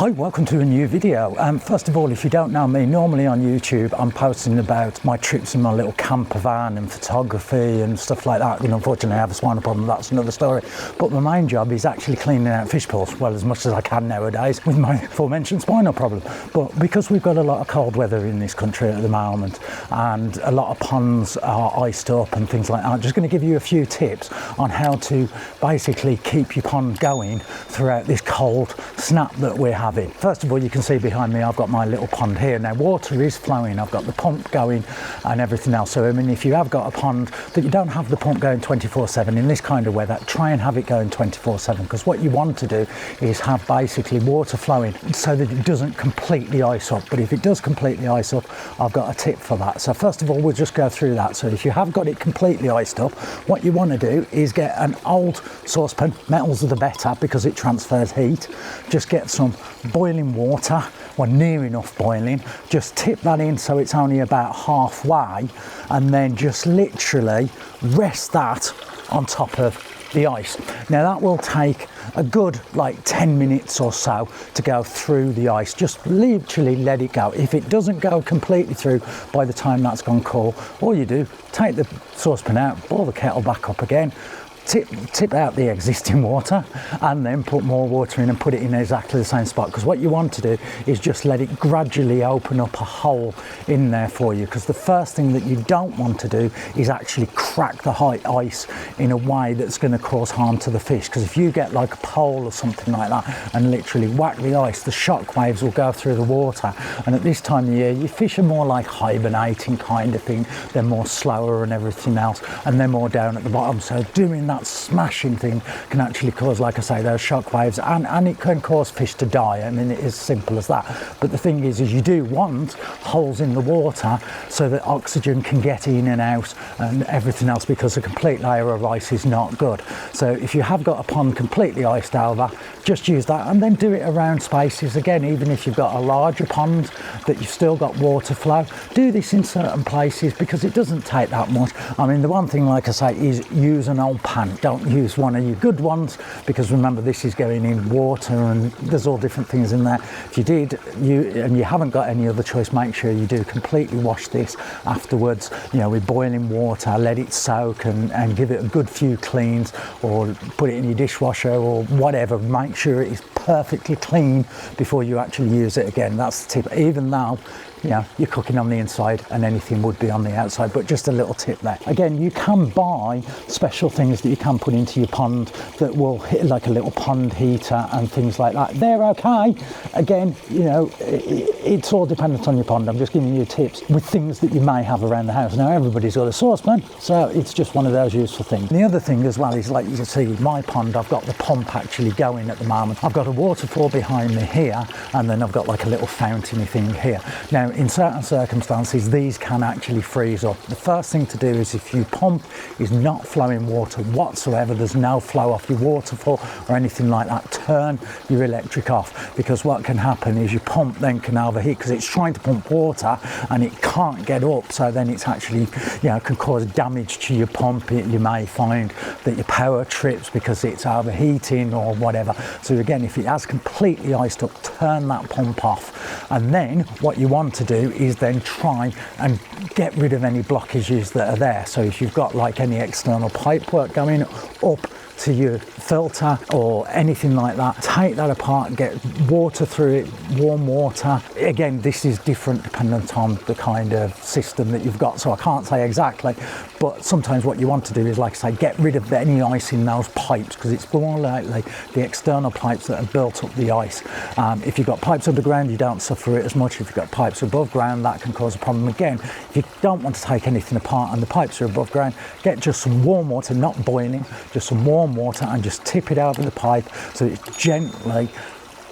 Hi, welcome to a new video. First of all, if you don't know me, normally on YouTube I'm posting about my trips in my little camper van and photography and stuff like that. And unfortunately I have a spinal problem, that's another story. But my main job is actually cleaning out fish pools, well, as much as I can nowadays with my aforementioned spinal problem. But because we've got a lot of cold weather in this country at the moment and a lot of ponds are iced up and things like that, I'm just going to give you a few tips on how to basically keep your pond going throughout this cold snap that we're having. First of all, you can see behind me I've got my little pond here. Now water is flowing, I've got the pump going and everything else. So I mean, if you have got a pond that you don't have the pump going 24/7 in this kind of weather, try and have it going 24/7, because what you want to do is have basically water flowing so that it doesn't completely ice up. But if it does completely ice up, I've got a tip for that. So first of all, we'll just go through that. So if you have got it completely iced up, what you want to do is get an old saucepan. Metals are the better because it transfers heat. Just get some boiling water, or near enough boiling, just tip that in so it's only about halfway, and then just literally rest that on top of the ice. Now that will take a good like 10 minutes or so to go through the ice. Just literally let it go. If it doesn't go completely through by the time that's gone cool, all you do, take the saucepan out, boil the kettle back up again, tip out the existing water, and then put more water in and put it in exactly the same spot, because what you want to do is just let it gradually open up a hole in there for you, because the first thing that you don't want to do is actually crack the ice in a way that's going to cause harm to the fish. Because if you get like a pole or something like that and literally whack the ice, the shock waves will go through the water, and at this time of year your fish are more like hibernating kind of thing. They're more slower and everything else, and they're more down at the bottom. So doing that smashing thing can actually cause, like I say, those shock waves, and it can cause fish to die. I mean, it is simple as that. But the thing is you do want holes in the water so that oxygen can get in and out and everything else, because a complete layer of ice is not good. So if you have got a pond completely iced over, just use that, and then do it around spaces. Again, even if you've got a larger pond that you've still got water flow, do this in certain places because it doesn't take that much. I mean, the one thing, like I say, is use an old pan. Don't use one of your good ones, because remember, this is going in water and there's all different things in there. If you did, and you haven't got any other choice, make sure you do completely wash this afterwards, you know, with boiling water. Let it soak and give it a good few cleans, or put it in your dishwasher or whatever. Make sure it is perfectly clean before you actually use it again. That's the tip, even though, you know, you're cooking on the inside and anything would be on the outside. But just a little tip there. Again, you can buy special things that you can put into your pond that will hit, like a little pond heater and things like that. They're okay. Again, you know, it's all dependent on your pond. I'm just giving you tips with things that you may have around the house. Now everybody's got a saucepan, so it's just one of those useful things. The other thing as well is, like you can see, my pond, I've got the pump actually going at the moment. I've got a waterfall behind me here, and then I've got like a little fountainy thing here. Now in certain circumstances these can actually freeze up. The first thing to do is, if your pump is not flowing water whatsoever, there's no flow off your waterfall or anything like that, turn your electric off, because what can happen is your pump then can overheat, because it's trying to pump water and it can't get up. So then it's actually, you know, can cause damage to your pump. You may find that your power trips because it's overheating or whatever. So again, if it has completely iced up, turn that pump off, and then what you want to do is then try and get rid of any blockages that are there. So if you've got like any external pipe work going up to your filter or anything like that, take that apart, get water through it, warm water. Again, this is different dependent on the kind of system that you've got, so I can't say exactly, but sometimes what you want to do is, like I say, get rid of any ice in those pipes, because it's more likely the external pipes that have built up the ice. If you've got pipes underground, you don't suffer it as much. If you've got pipes above ground, that can cause a problem. Again, if you don't want to take anything apart and the pipes are above ground, get just some warm water, not boiling, just some warm water, and just tip it over the pipe so it's gently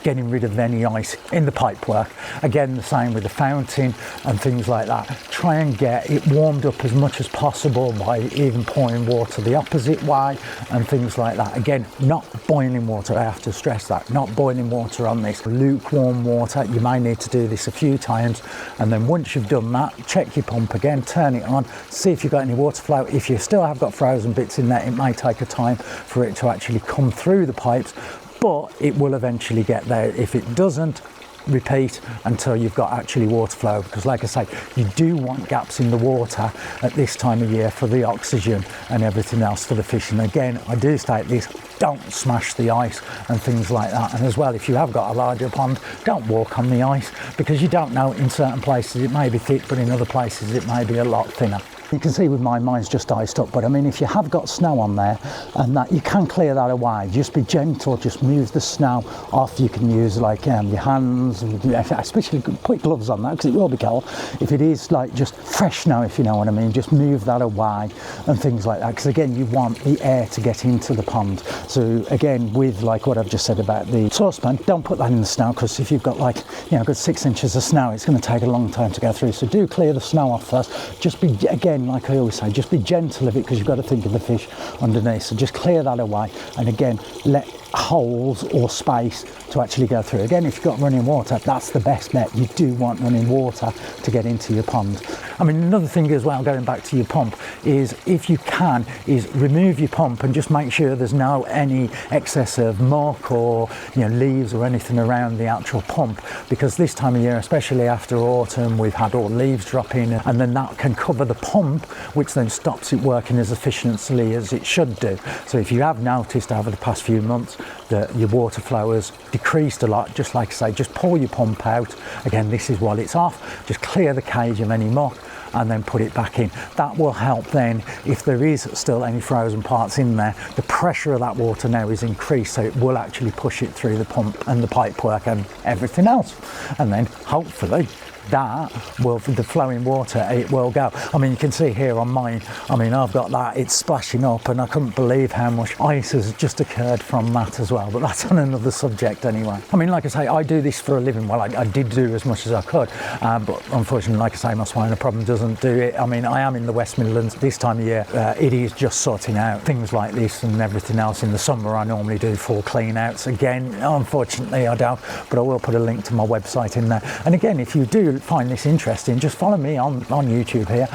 getting rid of any ice in the pipework. Again, the same with the fountain and things like that. Try and get it warmed up as much as possible by even pouring water the opposite way and things like that. Again, not boiling water, I have to stress that, not boiling water on this. Lukewarm water. You may need to do this a few times, and then once you've done that, check your pump again, turn it on, see if you've got any water flow. If you still have got frozen bits in there, it may take a time for it to actually come through the pipes. but it will eventually get there. If it doesn't, repeat until you've got actually water flow, because like I say, you do want gaps in the water at this time of year for the oxygen and everything else for the fish. And again, I do state this, don't smash the ice and things like that. And as well, if you have got a larger pond, don't walk on the ice, because you don't know, in certain places it may be thick, but in other places it may be a lot thinner. You can see with mine's just iced up, but I mean, if you have got snow on there and that, you can clear that away. Just be gentle, just move the snow off. You can use like your hands, especially put gloves on that, because it will be cold. If it is like just fresh snow, if you know what I mean, just move that away and things like that, because again, you want the air to get into the pond. So again, with like what I've just said about the saucepan, don't put that in the snow, because if you've got like, you know, got 6 inches of snow, it's going to take a long time to go through. So do clear the snow off first. Just be, again, like I always say, just be gentle of it, because you've got to think of the fish underneath. So just clear that away, and again, let holes or space to actually go through. Again, if you've got running water, that's the best bet. You do want running water to get into your pond. I mean, another thing as well, going back to your pump, is if you can, is remove your pump and just make sure there's no any excess of muck or, you know, leaves or anything around the actual pump, because this time of year, especially after autumn, we've had all leaves drop in, and then that can cover the pump, which then stops it working as efficiently as it should do. So if you have noticed over the past few months that your water flow has decreased a lot, just like I say, just pull your pump out. Again, this is while it's off, just clear the cage of any muck and then put it back in. That will help then, if there is still any frozen parts in there, the pressure of that water now is increased, so it will actually push it through the pump and the pipework and everything else. And then hopefully that will, the flowing water, it will go. I mean, you can see here on mine, I mean, I've got that, it's splashing up, and I couldn't believe how much ice has just occurred from that as well, but that's on another subject anyway. I mean, like I say, I do this for a living. Well, I did do as much as I could, but unfortunately, like I say, my spinal problem doesn't do it. I mean, I am in the West Midlands this time of year. It is just sorting out things like this and everything else. In the summer, I normally do full clean outs. Again, unfortunately, I don't, but I will put a link to my website in there. And again, if you do find this interesting, just follow me on YouTube here,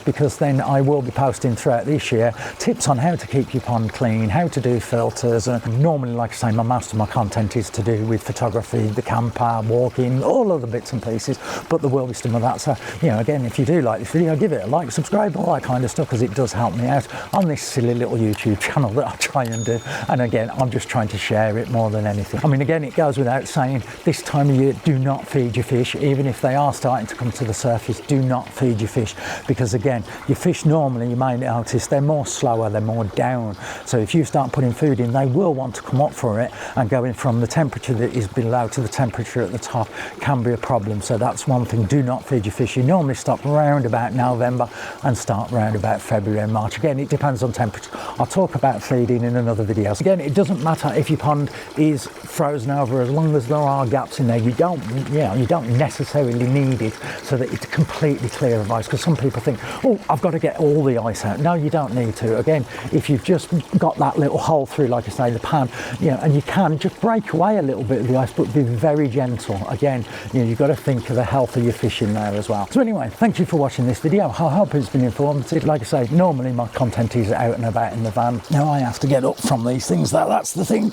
because then I will be posting throughout this year tips on how to keep your pond clean, how to do filters. And normally, like I say, most of my content is to do with photography, the camper, walking, all other bits and pieces, but there will be some of that. So, you know, again, if you do like this video, give it a like, subscribe, all that kind of stuff, because it does help me out on this silly little YouTube channel that I try and do. And again, I'm just trying to share it more than anything. I mean, again, it goes without saying, this time of year, do not feed your fish. Even if they are starting to come to the surface, do not feed your fish, because again, your fish normally, you may notice, they're more slower, they're more down. So if you start putting food in, they will want to come up for it, and going from the temperature that is below to the temperature at the top can be a problem. So that's one thing, do not feed your fish. You normally stop around about November and start around about February and March. Again, it depends on temperature. I'll talk about feeding in another video. So again, it doesn't matter if your pond is frozen over, as long as there are gaps in there. You don't necessarily need it so that it's completely clear of ice, because some people think, oh, I've got to get all the ice out. No, you don't need to. Again, if you've just got that little hole through, like I say, the pan, you know, and you can just break away a little bit of the ice, but be very gentle. Again, you know, you've got to think of the health of your fish in there as well. So anyway, thank you for watching this video. I hope it's been informative. Like I say, normally my content is out and about in the van. Now I have to get up from these things, that's the thing.